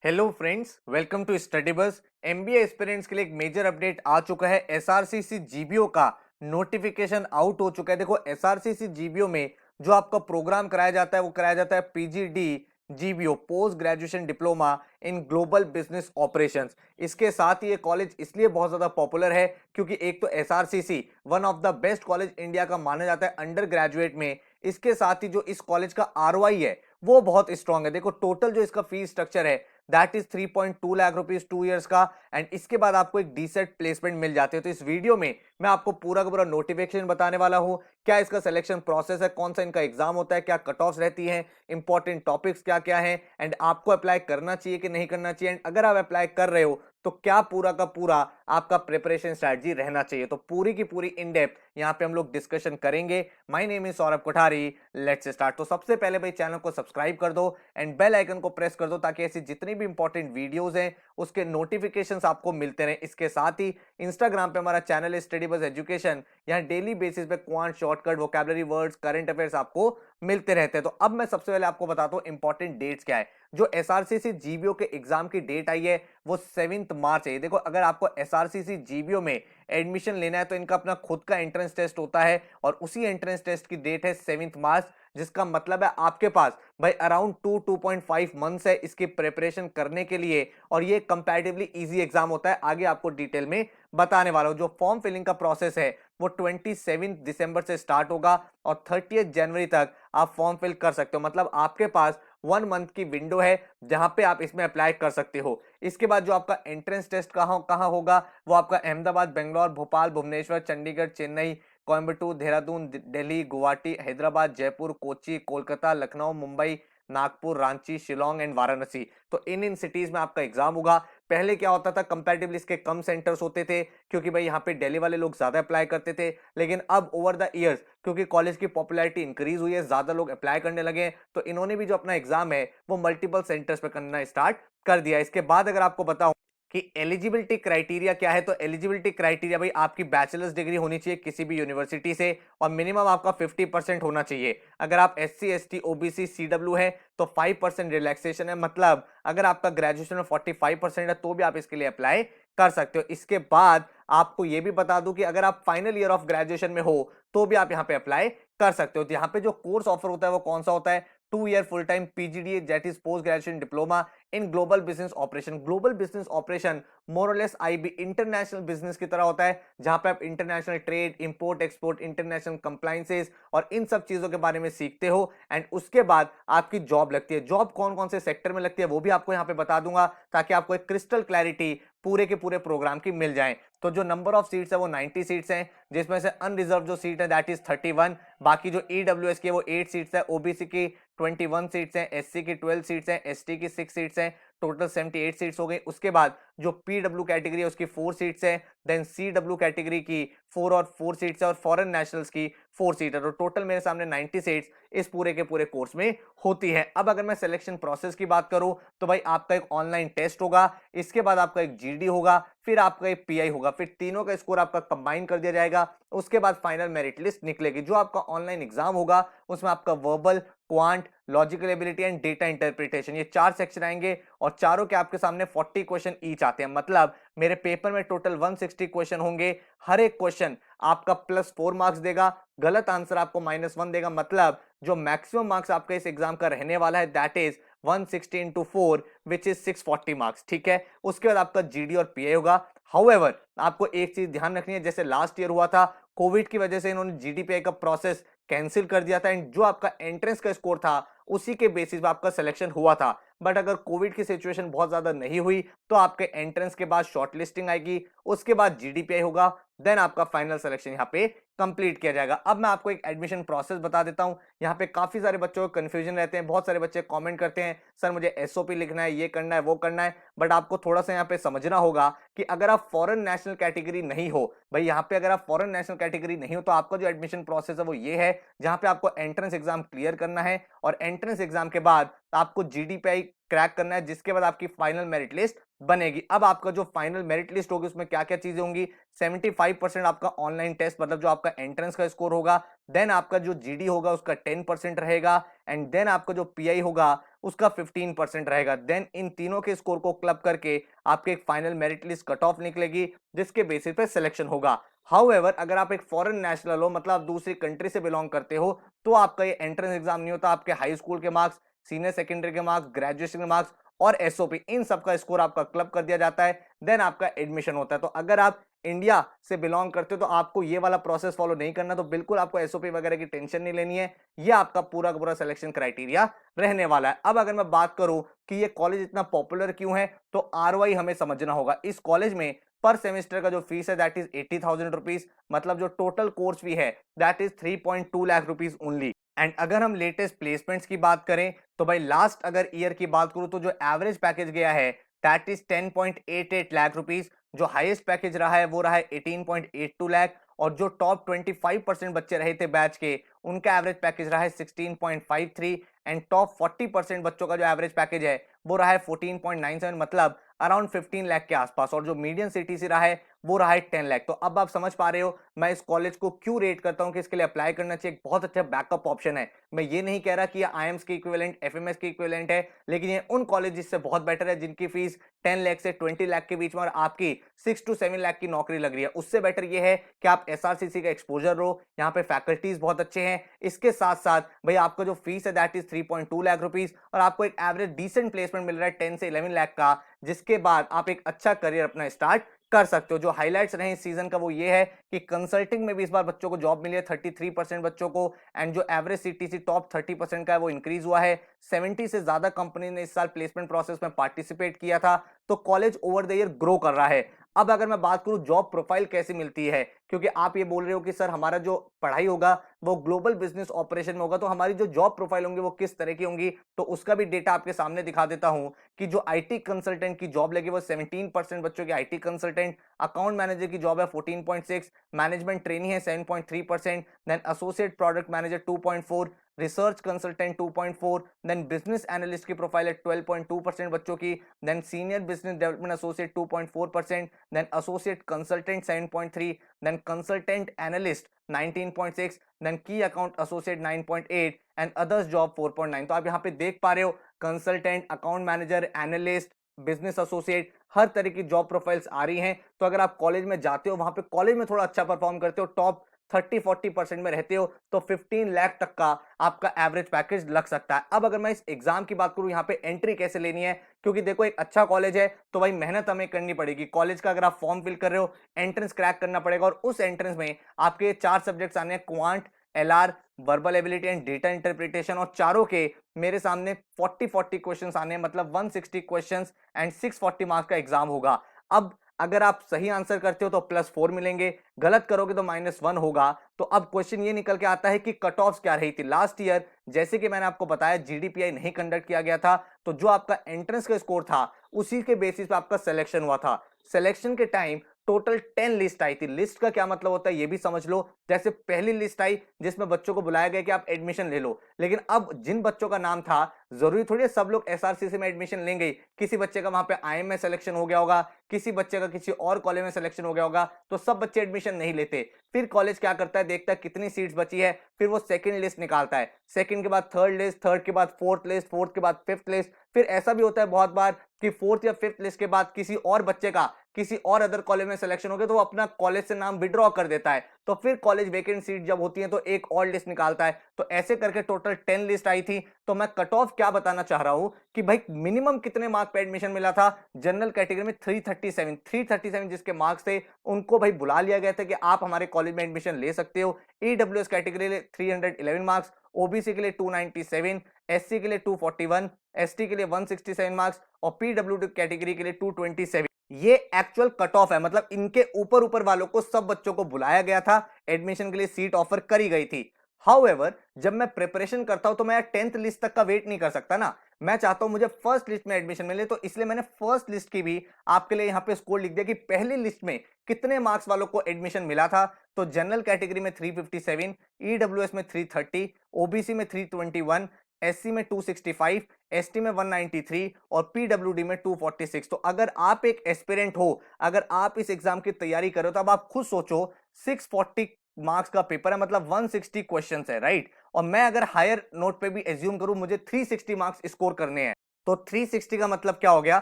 Hello friends, welcome to study bus. MBA aspirants के लिए एक मेजर अपडेट आ चुका है। एसआरसीसी जीबीओ का नोटिफिकेशन आउट हो चुका है। देखो, एसआरसीसी जीबीओ में जो आपका प्रोग्राम कराया जाता है वो कराया जाता है PGD GBO, post graduation diploma in global business operations. इसके साथ ही ये कॉलेज इसलिए बहुत ज्यादा पॉपुलर है क्योंकि एक तो SRCC one of the best college India का माना जाता है अंडर ग्रेजुएट में। इसके साथ ही जो इस कॉलेज का आरओआई है वो बहुत स्ट्रांग है। देखो, टोटल जो इसका फीस स्ट्रक्चर है that is 3.2 lakh rupees 2 years का, एंड इसके बाद आपको एक डीसेट प्लेसमेंट मिल जाती है। तो इस वीडियो में मैं आपको पूरा का पूरा नोटिफिकेशन बताने वाला हूं, क्या इसका सिलेक्शन प्रोसेस है, कौन सा इनका एग्जाम होता है, क्या कट ऑफ रहती है, इंपॉर्टेंट टॉपिक्स क्या क्या है, एंड आपको अप्लाई करना चाहिए कि नहीं करना चाहिए, एंड अगर आप अप्लाई कर रहे हो तो क्या पूरा का पूरा आपका प्रिपरेशन स्ट्रेटजी रहना चाहिए। तो पूरी की पूरी इन डेप्थ यहां पे हम लोग डिस्कशन करेंगे। My name is Saurabh Kothari, let's start. तो सबसे पहले भाई चैनल को सब्सक्राइब कर दो एंड बेल आइकन को प्रेस कर दो ताकि ऐसी जितनी भी इंपॉर्टेंट वीडियोस हैं उसके नोटिफिकेशंस आपको मिलते रहे। इसके साथ ही इंस्टाग्राम पे हमारा चैनल है स्टडी बस एजुकेशन, यहाँ डेली बेसिस पे quant, shortcut, vocabulary words, current affairs आपको मिलते रहते हैं। तो अब मैं सबसे पहले आपको बताता हूँ इंपॉर्टेंट डेट्स क्या है। जो एसआरसीसी जीबीओ के एग्जाम की डेट आई है वो 7 मार्च है। देखो, अगर आपको एसआरसीसी जीबीओ में एडमिशन लेना है तो इनका अपना खुद का एंट्रेंस टेस्ट होता है और उसी एंट्रेंस टेस्ट की डेट है 7 मार्च, जिसका मतलब है आपके पास भाई अराउंड 2.5 मंथ्स है इसकी प्रिपरेशन करने के लिए। और ये कंपैरेटिवली इजी एग्जाम होता है, आगे आपको डिटेल में बताने वाला हूं। जो फॉर्म फिलिंग का प्रोसेस है वो 27 दिसंबर से स्टार्ट होगा और 30 जनवरी तक आप फॉर्म फिल कर सकते हो। मतलब आपके पास 1 मंथ की विंडो है जहां पे आप इसमें अप्लाई कर सकते हो। इसके बाद जो आपका एंट्रेंस टेस्ट कहां कहां होगा, वो आपका अहमदाबाद, बेंगलोर, भोपाल, भुवनेश्वर, चंडीगढ़, चेन्नई, कोयम्बटूर, देहरादून, दिल्ली, गुवाहाटी, हैदराबाद, जयपुर, कोची, कोलकाता, लखनऊ, मुंबई, नागपुर, रांची, शिलोंग एंड वाराणसी। तो इन सिटीज में आपका एग्जाम होगा। पहले क्या होता था, कंपैरेटिवली इसके कम सेंटर्स होते थे क्योंकि भाई यहाँ पे दिल्ली वाले लोग ज्यादा अप्लाई करते थे। लेकिन अब ओवर द इयर्स क्योंकि कॉलेज की पॉपुलैरिटी इंक्रीज हुई है, ज्यादा लोग अप्लाई करने लगे हैं, तो इन्होंने भी जो अपना एग्जाम है वो मल्टीपल सेंटर्स पे करना स्टार्ट कर दिया। इसके बाद अगर आपको बताऊं कि एलिजिबिलिटी क्राइटेरिया क्या है, तो एलिजिबिलिटी क्राइटेरिया भाई आपकी बैचलर्स डिग्री होनी चाहिए किसी भी यूनिवर्सिटी से और मिनिमम आपका 50% होना चाहिए। अगर आप SC ST OBC CW है तो 5% रिलैक्सेशन है। मतलब अगर आपका ग्रेजुएशन में 45% है तो भी आप इसके लिए अप्लाई कर सकते हो। इसके बाद आपको यह भी बता दूं कि अगर आप फाइनल ईयर ऑफ ग्रेजुएशन में हो तो भी आप यहां पे अप्लाई कर सकते हो। तो यहाँ पे जो कोर्स ऑफर होता है वो कौन सा होता है, 2 year full time PGD, that is post graduation diploma in global business operation. Global business operation more और लेस आईबी इंटरनेशनल बिजनेस की तरह होता है, जहां पे आप international trade, import export, international compliances और इन सब चीजों के बारे में सीखते हो। एंड उसके बाद आपकी जॉब लगती है। जॉब कौन कौन से सेक्टर में लगती है वो भी आपको यहाँ पे बता दूंगा ताकि आपको एक क्रिस्टल क्लैरिटी पूरे के पूरे प्रोग्राम की मिल जाए। तो जो नंबर ऑफ सीट्स है वो 90 सीट्स हैं, जिसमें से अनरिजर्व जो सीट है दैट इज 31। बाकी जो ईडब्ल्यूएस की है वो 8 सीट्स है, ओबीसी की 21 सीट्स हैं, एससी की 12 सीट्स हैं, एसटी की 6 सीट्स हैं, टोटल 78 सीट्स हो गई। उसके बाद जो पीडब्ल्यू कैटेगरी है उसकी 4 सीट्स है, देन सीडब्ल्यू कैटेगरी की 4 सीट्स है और फॉरेन नेशनल्स की 4 सीट है। तो टोटल मेरे सामने 90 सीट्स इस पूरे के पूरे कोर्स में होती है। अब अगर मैं सिलेक्शन प्रोसेस की बात करूं तो भाई आपका एक ऑनलाइन टेस्ट होगा, इसके बाद आपका एक जीडी होगा, फिर आपका एक पीआई होगा, फिर तीनों का स्कोर आपका कंबाइन कर दिया जाएगा। उसके बाद फाइनल मेरिट लिस्ट निकलेगी। जो आपका ऑनलाइन एग्जाम होगा उसमें आपका verbal, quant, logical ability and data interpretation, ये 4 सेक्शन आएंगे और चारों के आपके सामने 40 क्वेश्चन ईच आते हैं। मतलब मेरे पेपर में टोटल 160 क्वेश्चन होंगे। हर एक क्वेश्चन आपका +4 मार्क्स देगा, गलत आंसर आपको -1 देगा। मतलब जो मैक्सिमम मार्क्स आपका इस एग्जाम का रहने वाला है that is 160 into 4 which is 640 marks. ठीक है, उसके बाद आपका जीडी और पीए होगा। हाउएवर आपको एक चीज ध्यान रखनी है, जैसे लास्ट ईयर हुआ था, कोविड की वजह से इन्होंने जीडीपीआई का प्रोसेस कैंसिल कर दिया था एंड जो आपका एंट्रेंस का स्कोर था उसी के बेसिस पे आपका सिलेक्शन हुआ था। बट अगर कोविड की सिचुएशन बहुत ज्यादा नहीं हुई तो आपके एंट्रेंस के बाद शॉर्टलिस्टिंग आएगी, उसके बाद जीडीपीआई होगा, देन आपका फाइनल सिलेक्शन यहाँ पे कंप्लीट किया जाएगा। अब मैं आपको एक एडमिशन प्रोसेस बता देता हूं। यहाँ पे काफी सारे बच्चों को कंफ्यूजन रहते हैं, बहुत सारे बच्चे कमेंट करते हैं सर मुझे एसओपी लिखना है, ये करना है, वो करना है। बट आपको थोड़ा सा यहाँ पे समझना होगा कि अगर आप फॉरेन नेशनल कैटेगरी नहीं हो, भाई यहाँ पे अगर आप फॉरेन नेशनल कैटेगरी नहीं हो तो आपका जो एडमिशन प्रोसेस है वो ये है, जहां पे आपको एंट्रेंस एग्जाम क्लियर करना है और एंट्रेंस एग्जाम के बाद आपको जीडीपीआई क्रैक करना है, जिसके बाद आपकी फाइनल मेरिट लिस्ट बनेगी। अब आपका जो फाइनल मेरिट लिस्ट होगी उसमें क्या क्या चीजें होंगी, 75% आपका ऑनलाइन टेस्ट मतलब जो आपका एंट्रेंस का स्कोर होगा, देन आपका जो जीडी होगा उसका 10% रहेगा, एंड देन आपका जो पीआई होगा उसका 15% रहेगा। देन इन तीनों के स्कोर को क्लब करके आपके एक final merit list cut off निकलेगी, जिसके बेसिस पे सिलेक्शन होगा। हाउएवर अगर आप एक फॉरेन नेशनल हो, मतलब आप दूसरी कंट्री से बिलोंग करते हो, तो आपका ये एंट्रेंस एग्जाम नहीं होता। आपके हाई स्कूल के मार्क्स, सीनियर सेकेंडरी के मार्क्स, ग्रेजुएशन के मार्क्स और एसओपी, इन सब का स्कोर आपका क्लब कर दिया जाता है, देन आपका एडमिशन होता है। तो अगर आप इंडिया से बिलोंग करते हो तो आपको ये वाला प्रोसेस फॉलो नहीं करना, तो बिल्कुल आपको एसओपी वगैरह की टेंशन नहीं लेनी है। ये आपका पूरा का पूरा सिलेक्शन क्राइटेरिया रहने वाला है। अब अगर मैं बात करूं कि ये कॉलेज इतना पॉपुलर क्यों है, तो आरओआई हमें समझना होगा। इस कॉलेज में पर सेमेस्टर का जो फीस है दैट इज 80,000 रुपीज, मतलब जो टोटल कोर्स फी है that is 3.2 lakh rupees only. And अगर हम लेटेस्ट प्लेसमेंट्स की बात करें, तो भाई लास्ट अगर ईयर की बात करूं तो जो एवरेज पैकेज गया है दैट इज 10.88 लाख रुपीज। जो हाईएस्ट पैकेज रहा है वो रहा है 18.82 लाख, और जो टॉप 25% बच्चे रहे थे बैच के, उनका एवरेज पैकेज रहा है 16.53। एंड टॉप 40% बच्चों का जो एवरेज पैकेज है वो रहा है 14.97, मतलब अराउंड 15 लाख के आसपास। और जो मीडियन सीटीसी रहा है वो रहा है 10 लाख। तो अब आप समझ पा रहे हो मैं इस कॉलेज को क्यों रेट करता हूं कि इसके लिए अप्लाई करना चाहिए। एक बहुत अच्छा बैकअप ऑप्शन है। मैं ये नहीं कह रहा कि ये आईएम्स के इक्विवेलेंट, एफएमएस के इक्विवेलेंट है, लेकिन ये उन कॉलेज से बहुत बेटर है जिनकी फीस 10 लाख से 20 लाख के बीच में और आपकी 6 to 7 लाख की नौकरी लग रही है। उससे बेटर ये है कि आप एसआरसीसी का एक्सपोजर लो, यहाँ पे फैकल्टीज बहुत अच्छे हैं। इसके साथ साथ भाई आपका जो फीस है दैट इज 3.2 लाख रुपीज, और आपको एक एवरेज डिसेंट प्लेसमेंट मिल रहा है 10 से 11 लाख का, जिसके बाद आप एक अच्छा करियर अपना स्टार्ट कर सकते हो। जो हाइलाइट्स रहे इस सीजन का वो ये है कि कंसल्टिंग में भी इस बार बच्चों को जॉब मिली है 33% बच्चों को। एंड जो एवरेज सीटीसी टॉप 30% का है वो इंक्रीज हुआ है। 70 से ज्यादा कंपनी ने इस साल प्लेसमेंट प्रोसेस में पार्टिसिपेट किया था। तो college over the year grow कर रहा है। अब अगर मैं बात करूं जॉब प्रोफाइल कैसी मिलती है, क्योंकि आप ये बोल रहे हो कि सर हमारा जो पढ़ाई होगा वो ग्लोबल बिजनेस ऑपरेशन में होगा, तो हमारी जो जॉब प्रोफाइल होंगी वो किस तरह की होंगी, तो उसका भी डेटा आपके सामने दिखा देता हूं कि जो आईटी कंसल्टेंट की जॉब लगी वो 17% बच्चों की आईटी कंसल्टेंट, अकाउंट मैनेजर की जॉब है 14.6, मैनेजमेंट ट्रेनी है 7.3%, then associate product manager 2.4, research consultant 2.4, then business analyst की प्रोफाइल है 12.2% बच्चों की, then senior business development associate 2.4%, then associate consultant 7.3, then consultant analyst 19.6, then की account associate 9.8 and others job 4.9। तो आप यहाँ पे देख पा रहे हो consultant, account manager, analyst, business associate, हर तरह की जॉब प्रोफाइल्स आ रही हैं। तो अगर आप कॉलेज में जाते हो, वहां पे कॉलेज में थोड़ा अच्छा परफॉर्म करते हो, टॉप 30-40% में रहते हो, तो 15 लाख तक का आपका एवरेज पैकेज लग सकता है। अब अगर मैं इस एग्जाम की बात करूं, यहाँ पे एंट्री कैसे लेनी है, क्योंकि देखो एक अच्छा कॉलेज है तो भाई मेहनत हमें करनी पड़ेगी। कॉलेज का अगर आप फॉर्म फिल कर रहे हो, एंट्रेंस क्रैक करना पड़ेगा, और उस एंट्रेंस में आपके 4 सब्जेक्ट्स आने हैं, quant, LR, verbal ability and data interpretation, और चारों के मेरे सामने 40 क्वेश्चंस आने हैं, मतलब 160 क्वेश्चंस एंड 640 मार्क्स का एग्जाम होगा। अब अगर आप सही आंसर करते हो तो +4 मिलेंगे, गलत करोगे तो -1 होगा। तो अब क्वेश्चन ये निकल के आता है कि कट ऑफ्स क्या रही थी लास्ट ईयर। जैसे कि मैंने आपको बताया जीडीपीआई नहीं कंडक्ट किया गया था, तो जो आपका एंट्रेंस का स्कोर था उसी के बेसिस पे आपका सिलेक्शन हुआ था। सिलेक्शन के टाइम टोटल 10 लिस्ट आई थी। लिस्ट का क्या मतलब होता है ये भी समझ लो। जैसे पहली लिस्ट आई जिसमें बच्चों को बुलाया गया कि आप एडमिशन ले लो, लेकिन अब जिन बच्चों का नाम था, जरूरी थोड़ी है सब लोग एसआरसीसी में एडमिशन लेंगे। किसी बच्चे का वहां पे आईएम में सिलेक्शन हो गया होगा, किसी बच्चे का किसी और कॉलेज में सिलेक्शन हो गया होगा, तो सब बच्चे एडमिशन नहीं लेते। फिर कॉलेज क्या करता है, देखता है कितनी सीट्स बची है, फिर वो सेकंड लिस्ट निकालता है, सेकंड के बाद थर्ड लिस्ट, थर्ड के बाद फोर्थ लिस्ट, फोर्थ के बाद फिफ्थ लिस्ट। फिर ऐसा भी होता है बहुत बार कि फोर्थ या फिफ्थ लिस्ट के बाद किसी और बच्चे का किसी और अदर कॉलेज में सिलेक्शन हो गया, तो वो अपना कॉलेज से नाम विड्रॉ कर देता है। तो फिर कॉलेज वैकेंट सीट जब होती है तो एक और लिस्ट निकालता है। तो ऐसे करके टोटल 10 लिस्ट आई थी। तो मैं कट ऑफ क्या बताना चाह रहा हूं कि भाई मिनिमम कितने मार्क पे एडमिशन मिला था। जनरल कैटेगरी में 337 जिसके मार्क्स थे उनको भाई बुला लिया गया था कि आप हमारे कॉलेज में एडमिशन ले सकते हो। ईडब्ल्यूएस कैटेगरी के लिए 311 मार्क्स, ओबीसी के लिए 297, एससी के लिए 241, एसटी के लिए 167 मार्क्स और पीडब्ल्यूडी कैटेगरी के लिए 227। ये एक्चुअल कट ऑफ है, मतलब इनके ऊपर ऊपर वालों को सब बच्चों को बुलाया गया था, एडमिशन के लिए सीट ऑफर करी गई थी। हाउएवर जब मैं प्रिपरेशन करता हूं तो मैं 10th लिस्ट तक का वेट नहीं कर सकता ना। मैं चाहता हूं मुझे फर्स्ट लिस्ट में एडमिशन मिले, तो इसलिए मैंने फर्स्ट लिस्ट की भी आपके लिए यहां पे स्कोर लिख दिया कि पहली लिस्ट में कितने मार्क्स वालों को एडमिशन मिला था। तो जनरल कैटेगरी में 357, ईडब्ल्यूएस में 330, ओबीसी में 321, एससी में 265, एसटी में 193 और पीडब्ल्यूडी में 246। तो अगर आप एक एस्पिरेंट हो, अगर आप इस एग्जाम की तैयारी करो, तो अब आप खुद सोचो 640 मार्क्स का पेपर है, मतलब 160 क्वेश्चंस है, राइट। और मैं अगर हायर नोट पे भी एज्यूम करूं मुझे 360 मार्क्स स्कोर करने हैं, तो 360 का मतलब क्या हो गया,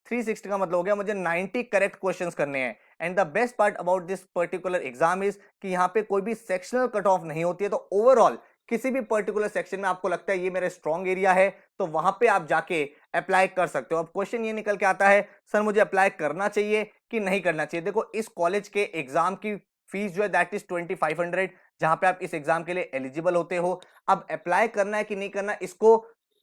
360 का मतलब हो गया मुझे 90 करेक्ट क्वेश्चंस करने हैं। And the best part about this particular exam is कि यहाँ पे कोई भी सेक्शनल कट ऑफ नहीं होती है, तो ओवरऑल किसी भी पर्टिकुलर सेक्शन में आपको लगता है ये मेरा स्ट्रॉन्ग एरिया है, तो वहां पे आप जाके अप्लाई कर सकते हो। अब क्वेश्चन ये निकल के आता है, सर मुझे अप्लाई करना चाहिए कि नहीं करना चाहिए। देखो, इस कॉलेज के एग्जाम की फीस जो है दैट इज 2500, जहां पे आप इस एग्जाम के लिए एलिजिबल होते हो। अब अप्लाई करना है कि नहीं करना, इसको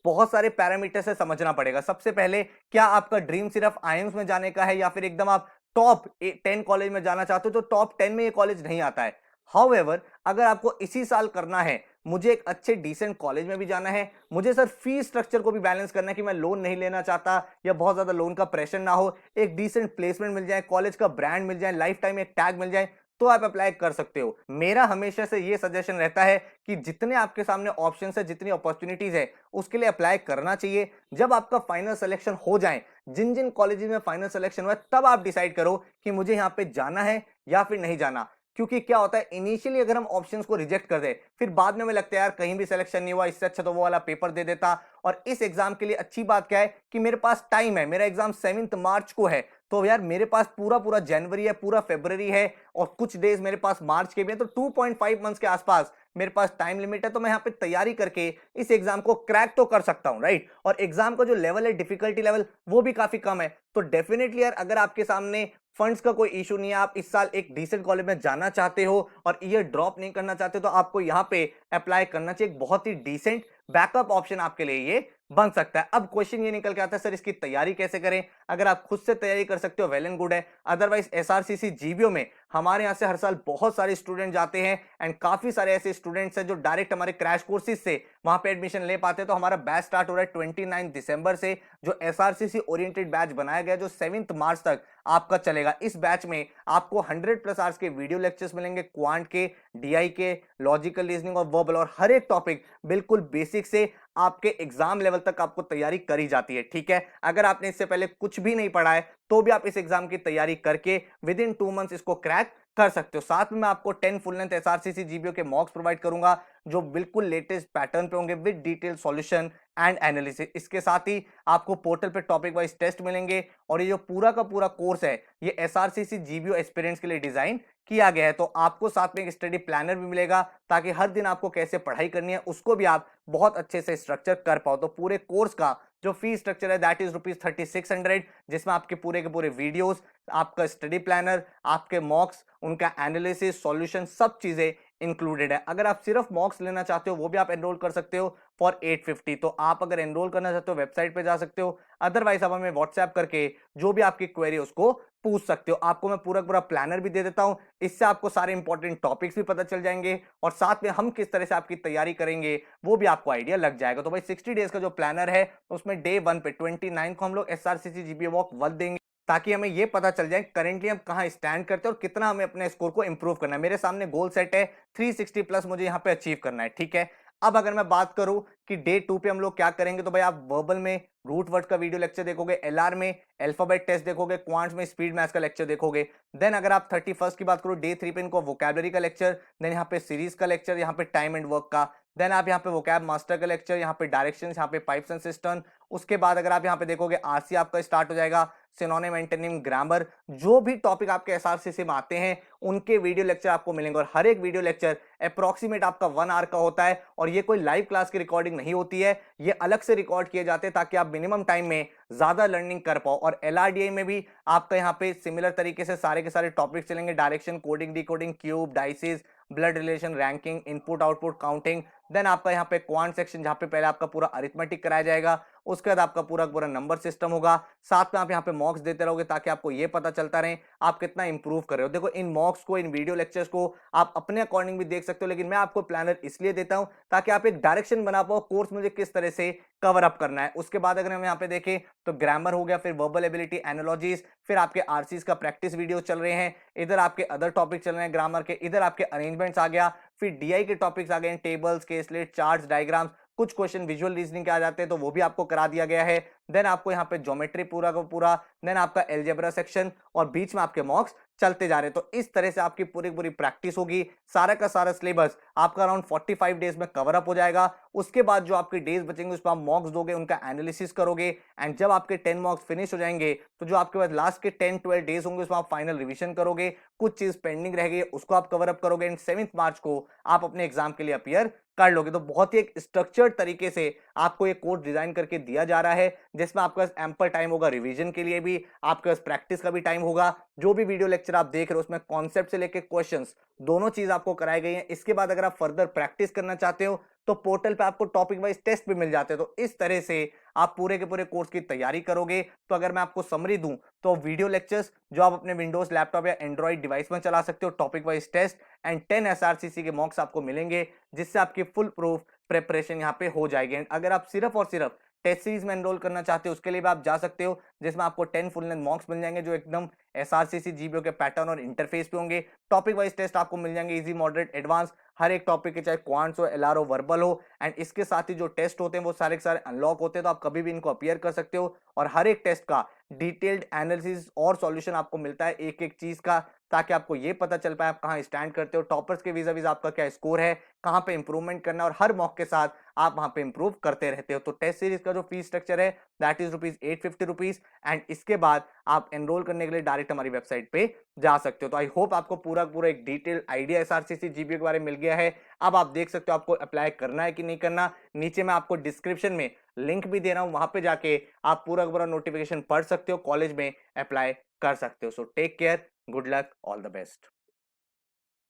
बहुत सारे पैरामीटर से समझना पड़ेगा। सबसे पहले, क्या आपका ड्रीम सिर्फ आईएम्स में जाने का है, या फिर एकदम आप टॉप 10 कॉलेज में जाना चाहते हो, तो टॉप 10 में ये कॉलेज नहीं आता है। हाउएवर, अगर आपको इसी साल करना है, मुझे एक अच्छे डिसेंट कॉलेज में भी जाना है, मुझे सर फीस स्ट्रक्चर को भी बैलेंस करना है कि मैं लोन नहीं लेना चाहता या बहुत ज्यादा लोन का प्रेशर ना हो, एक डिसेंट प्लेसमेंट मिल जाए, कॉलेज का ब्रांड मिल जाए, लाइफ टाइम एक टैग मिल जाए, तो आप अप्लाई कर सकते हो। मेरा हमेशा से ये सजेशन रहता है कि जितने आपके सामने ऑप्शंस है, जितनी अपॉर्चुनिटीज है, उसके लिए अप्लाई करना चाहिए। जब आपका फाइनल सिलेक्शन हो जाए, जिन जिन कॉलेजेस में फाइनल सिलेक्शन हुआ, तब आप डिसाइड करो कि मुझे यहाँ पे जाना है या फिर नहीं जाना। क्योंकि क्या होता है, इनिशियली अगर हम ऑप्शंस को रिजेक्ट कर दे, फिर बाद में हमें लगता है यार कहीं भी सिलेक्शन नहीं हुआ, इससे अच्छा तो वो वाला पेपर दे देता। और इस एग्जाम के लिए अच्छी बात क्या है कि मेरे पास टाइम है, मेरा एग्जाम 7 मार्च को है, तो यार मेरे पास पूरा पूरा जनवरी है, पूरा फरवरी है, और कुछ डेज मेरे पास मार्च के भी हैं, तो 2.5 मंथ्स के आसपास मेरे पास टाइम लिमिट है। तो मैं यहाँ पे तैयारी करके इस एग्जाम को क्रैक तो कर सकता हूं, राइट। और एग्जाम का जो लेवल है, डिफिकल्टी लेवल, वो भी काफी कम है। तो डेफिनेटली यार, अगर आपके सामने फंड्स का कोई इशू नहीं है, आप इस साल एक डिसेंट कॉलेज में जाना चाहते हो और ईयर ड्रॉप नहीं करना चाहते, तो आपको यहाँ पे अप्लाई करना चाहिए। एक बहुत ही डिसेंट बैकअप ऑप्शन आपके लिए ये बन सकता है। अब क्वेश्चन ये निकल के आता है, सर इसकी तैयारी कैसे करें। अगर आप खुद से तैयारी कर सकते हो, वेल एंड गुड है। अदरवाइज एसआरसीसी जीबीओ में हमारे यहाँ से हर साल बहुत सारे स्टूडेंट जाते हैं, एंड काफी सारे ऐसे स्टूडेंट्स हैं जो डायरेक्ट हमारे क्रैश कोर्सेज से वहां पे एडमिशन ले पाते हैं। तो हमारा बैच स्टार्ट हो रहा है 29 दिसंबर से, जो एसआरसीसी ओरिएंटेड बैच बनाया गया, जो 7 मार्च तक आपका चलेगा। इस बैच में आपको 100+ आवर्स के वीडियो लेक्चर्स मिलेंगे, क्वांट के, डीआई के, लॉजिकल रीजनिंग और वर्बल, और हर एक टॉपिक बिल्कुल बेसिक से आपके एग्जाम लेवल तक आपको तैयारी करी जाती है, ठीक है। अगर आपने इससे पहले कुछ भी नहीं पढ़ा है, तो भी आप इस एग्जाम की तैयारी करके विद इन 2 मंथ्स इसको क्रैक कर सकते हो। साथ में मैं आपको 10 फुल लेंथ एसआरसीसी जीबीओ के मॉक्स प्रोवाइड करूंगा, जो बिल्कुल लेटेस्ट पैटर्न पे होंगे with detail solution and analysis. इसके साथ ही आपको पोर्टल पे टॉपिक वाइज टेस्ट मिलेंगे, और ये जो पूरा का पूरा कोर्स है, ये एसआरसीसी जीबीओ एस्पिरेंट्स के लिए डिजाइन किया गया है। तो आपको साथ में एक स्टडी प्लानर भी मिलेगा, ताकि हर दिन आपको कैसे पढ़ाई करनी है उसको भी आप बहुत अच्छे से स्ट्रक्चर कर पाओ। तो पूरे कोर्स का जो फी स्ट्रक्चर है दैट इज ₹3600, जिसमें आपके पूरे के पूरे वीडियोस, आपका स्टडी प्लानर, आपके मॉक्स, उनका एनालिसिस, सॉल्यूशन, सब चीजें इंक्लूडेड है। अगर आप सिर्फ मॉक्स लेना चाहते हो, वो भी आप एनरोल कर सकते हो फॉर 850। तो आप अगर एनरोल करना चाहते हो, वेबसाइट पे जा सकते हो, अदरवाइज आप हमें व्हाट्सएप करके जो भी आपकी क्वेरी है उसको पूछ सकते हो। आपको मैं पूरा पूरा प्लानर भी दे देता हूं, इससे आपको सारे इंपॉर्टेंट टॉपिक्स भी पता चल जाएंगे, और साथ में हम किस तरह से आपकी तैयारी करेंगे वो भी आपको आइडिया लग जाएगा। तो भाई 60 डेज का जो प्लानर है, उसमें डे 1 पे 29 को हम लोग एसआरसीसी जीबीओ वॉक 1 देंगे, ताकि हमें ये पता चल जाए करेंटली हम कहां स्टैंड करते हैं और कितना हमें अपने स्कोर को इंप्रूव करना है। मेरे सामने गोल सेट है 360 प्लस मुझे यहां पे अचीव करना है, ठीक है। अब अगर मैं बात करूं कि डे 2 पे हम लोग क्या करेंगे, तो भाई आप वर्बल में रूट वर्ड का वीडियो लेक्चर देखोगे, एलआर में अल्फाबेट टेस्ट देखोगे, क्वांट्स में स्पीड मैथ्स का लेक्चर देखोगे। देन अगर आप 31 की बात करो, डे 3 पे इनको वोकैबुलरी का लेक्चर, देन यहाँ पे सीरीज का लेक्चर, यहाँ पे टाइम एंड वर्क का, देन आप यहाँ पे वोकैब मास्टर का लेक्चर, यहाँ पे डायरेक्शंस, यहाँ पे पाइप्स एंड सिस्टम। उसके बाद अगर आप यहाँ पे देखोगे, आरसी आपका स्टार्ट हो जाएगा, सिनोनिम एंटोनिम ग्रामर, जो भी टॉपिक आपके एसआरसीसी में आते हैं उनके वीडियो लेक्चर आपको मिलेंगे। और हर एक वीडियो लेक्चर अप्रोक्सीमेट आपका 1 आवर का होता है, और ये कोई लाइव क्लास की रिकॉर्डिंग नहीं होती है, ये अलग से रिकॉर्ड किए जाते हैं ताकि आप मिनिमम टाइम में ज्यादा लर्निंग कर पाओ। और एलआरडीआई में भी आपका यहाँ पे सिमिलर तरीके से सारे के सारे टॉपिक चलेंगे, direction, coding, decoding, cube, dices, blood relation, ranking, input output, counting. Then आपका यहाँ पे क्वांट सेक्शन, जहां पे पहले आपका पूरा अरिथमेटिक कराया जाएगा, उसके बाद आपका पूरा पूरा नंबर सिस्टम होगा। साथ में आप यहाँ पे मॉक्स देते रहोगे, ताकि आपको ये पता चलता रहे आप कितना इंप्रूव कर रहे हो। देखो, इन मॉक्स को, इन वीडियो लेक्चर्स को आप अपने अकॉर्डिंग भी देख सकते हो, लेकिन मैं आपको प्लानर इसलिए देता हूं ताकि आप एक डायरेक्शन बना पाओ कोर्स मुझे किस तरह से कवर अप करना है। उसके बाद अगर हम यहाँ पे देखें, तो ग्रामर हो गया, फिर वर्बल एबिलिटी, एनालॉजीज, फिर आपके आरसीज का प्रैक्टिस वीडियो चल रहे हैं, इधर आपके अदर टॉपिक चल रहे हैं ग्रामर के, इधर आपके अरेंजमेंट्स आ गया, फिर डीआई के टॉपिक्स आ गए, टेबल्स, केसलेट, चार्ट्स, डायग्राम्स, कुछ क्वेश्चन विजुअल रीजनिंग के आ जाते हैं, तो वो भी आपको करा दिया गया है। देन आपको यहाँ पे ज्योमेट्री पूरा का पूरा, देन आपका एलजेब्रा सेक्शन और बीच में आपके मॉक्स चलते जा रहे हैं। तो इस तरह से आपकी पूरी पूरी प्रैक्टिस होगी, सारा का सारा सिलेबस आपका अराउंड 45 डेज में कवर अप हो जाएगा। उसके बाद जो आपके डेज बचेंगे उस पर आप मॉक्स दोगे, उनका एनालिसिस करोगे, एंड जब आपके 10 मॉक्स फिनिश हो जाएंगे तो जो आपके पास लास्ट के 10-12 डेज होंगे उसमें आप फाइनल रिवीजन करोगे, कुछ चीज पेंडिंग रह गई उसको आप कवर अप करोगे, एंड 7 मार्च को आप अपने एग्जाम के लिए अपीयर कर लोगे। तो बहुत ही एक स्ट्रक्चर्ड तरीके से आपको ये कोर्स डिजाइन करके दिया जा रहा है, जिसमें आपके पास एम्पल टाइम होगा रिवीजन के लिए भी, आपके पास प्रैक्टिस का भी टाइम होगा। जो भी वीडियो लेक्चर आप देख रहे हो उसमें कॉन्सेप्ट से लेके क्वेश्चंस दोनों चीज आपको कराई गई है। इसके बाद अगर आप फर्दर प्रैक्टिस करना चाहते हो तो पोर्टल पे आपको टॉपिक वाइज टेस्ट भी मिल जाते हैं। तो इस तरह से आप पूरे के पूरे कोर्स की तैयारी करोगे। तो अगर मैं आपको समरी दूं तो वीडियो लेक्चर्स जो आप अपने विंडोज लैपटॉप या एंड्रॉइड डिवाइस में चला सकते हो, topic wise test and 10 SRCC के मॉक्स आपको मिलेंगे, जिससे आपकी फुल प्रूफ प्रिपरेशन यहाँ पे हो जाएगी। अगर आप सिर्फ और सिर्फ टेस्ट सीरीज में एनरोल करना चाहते हो उसके लिए भी आप जा सकते हो, जिसमें आपको 10 फुल लेंथ मॉक्स मिल जाएंगे जो एकदम एसआरसीसी जीबीओ के पैटर्न और इंटरफेस पे होंगे। टॉपिक वाइज टेस्ट आपको मिल जाएंगे इजी, मॉडरेट, एडवांस, हर एक टॉपिक के, चाहे क्वांट्स हो, एलआर हो, वर्बल हो, एंड इसके साथ ही जो टेस्ट होते हैं वो सारे के सारे अनलॉक होते हैं। तो आप कभी भी इनको अपीयर कर सकते हो और हर एक टेस्ट का डिटेल्ड एनालिसिस और सॉल्यूशन आपको मिलता है एक एक चीज का, ताकि आपको ये पता चल पाए आप कहाँ स्टैंड करते हो, टॉपर्स के वीजा वीजा आपका क्या स्कोर है, कहाँ पे इंप्रूवमेंट करना है, और हर मॉक के साथ आप वहां पे इंप्रूव करते रहते हो। तो टेस्ट सीरीज का जो फीस स्ट्रक्चर है दैट इज ₹850, एंड इसके बाद आप एनरोल करने के लिए डायरेक्ट हमारी वेबसाइट पे जा सकते हो। तो आई होप आपको पूरा पूरा एक डिटेल आइडिया एसआरसीसी जीबीओ के बारे में मिल गया है। अब आप देख सकते हो आपको अप्लाई करना है कि नहीं करना। नीचे मैं आपको डिस्क्रिप्शन में लिंक भी दे रहा हूं, वहां पे जाके आप पूरा पूरा नोटिफिकेशन पढ़ सकते हो, कॉलेज में अप्लाई कर सकते हो। So take care, good luck, all the best.